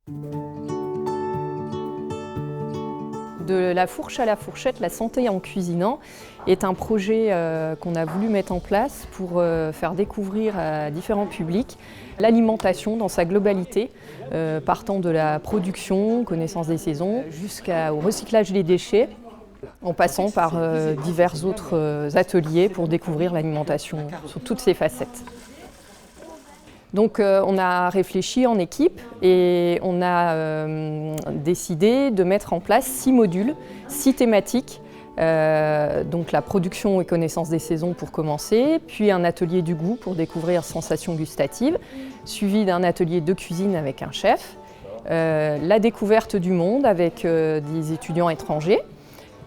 De la fourche à la fourchette, la santé en cuisinant est un projet qu'on a voulu mettre en place pour faire découvrir à différents publics l'alimentation dans sa globalité, partant de la production, connaissance des saisons, jusqu'au recyclage des déchets, en passant par divers autres ateliers pour découvrir l'alimentation sous toutes ses facettes. Donc on a réfléchi en équipe et on a décidé de mettre en place 6 modules, 6 thématiques. Donc la production et connaissance des saisons pour commencer, puis un atelier du goût pour découvrir sensations gustatives, suivi d'un atelier de cuisine avec un chef, la découverte du monde avec des étudiants étrangers,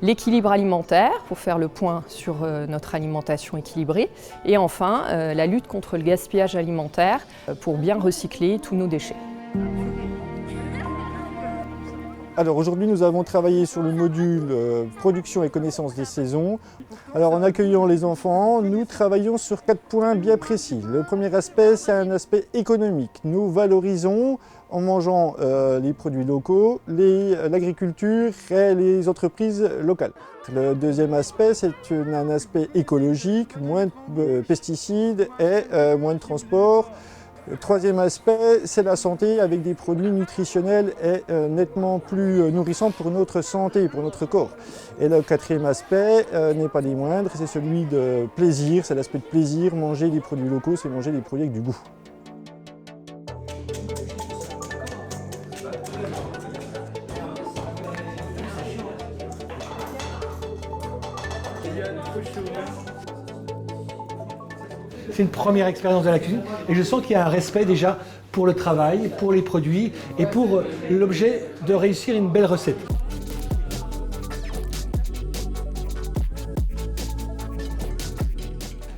l'équilibre alimentaire pour faire le point sur notre alimentation équilibrée et enfin la lutte contre le gaspillage alimentaire pour bien recycler tous nos déchets. Alors aujourd'hui nous avons travaillé sur le module production et connaissance des saisons. Alors en accueillant les enfants, nous travaillons sur 4 points bien précis. Le premier aspect, c'est un aspect économique. Nous valorisons en mangeant les produits locaux, l'agriculture et les entreprises locales. Le deuxième aspect, c'est un aspect écologique, moins de pesticides et moins de transport. Le troisième aspect, c'est la santé avec des produits nutritionnels et nettement plus nourrissants pour notre santé, pour notre corps. Et le quatrième aspect n'est pas des moindres, c'est celui de plaisir, c'est l'aspect de plaisir. Manger des produits locaux, c'est manger des produits avec du goût. C'est une première expérience de la cuisine et je sens qu'il y a un respect déjà pour le travail, pour les produits et pour l'objet de réussir une belle recette.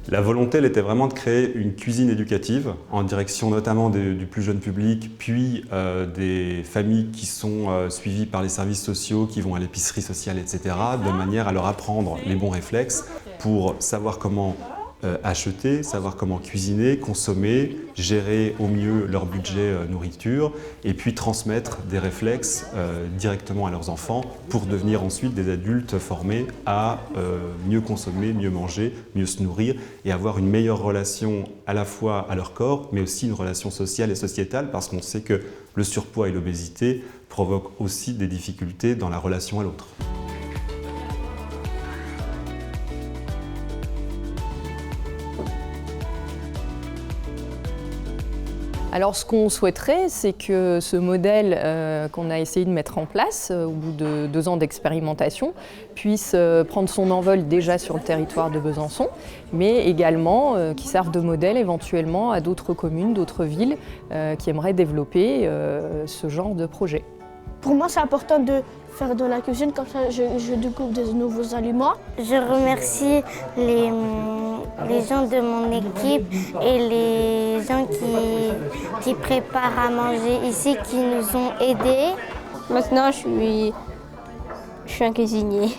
La volonté, elle était vraiment de créer une cuisine éducative en direction notamment du plus jeune public, puis des familles qui sont suivies par les services sociaux, qui vont à l'épicerie sociale, etc., de manière à leur apprendre les bons réflexes pour savoir comment acheter, savoir comment cuisiner, consommer, gérer au mieux leur budget nourriture et puis transmettre des réflexes directement à leurs enfants pour devenir ensuite des adultes formés à mieux consommer, mieux manger, mieux se nourrir et avoir une meilleure relation à la fois à leur corps mais aussi une relation sociale et sociétale parce qu'on sait que le surpoids et l'obésité provoquent aussi des difficultés dans la relation à l'autre. Alors ce qu'on souhaiterait, c'est que ce modèle qu'on a essayé de mettre en place au bout de 2 ans d'expérimentation puisse prendre son envol déjà sur le territoire de Besançon, mais également qu'il serve de modèle éventuellement à d'autres communes, d'autres villes qui aimeraient développer ce genre de projet. Pour moi, c'est important de faire de la cuisine, comme ça je découvre de nouveaux aliments. Je remercie les gens de mon équipe et les gens qui préparent à manger ici, qui nous ont aidés. Maintenant, je suis un cuisinier.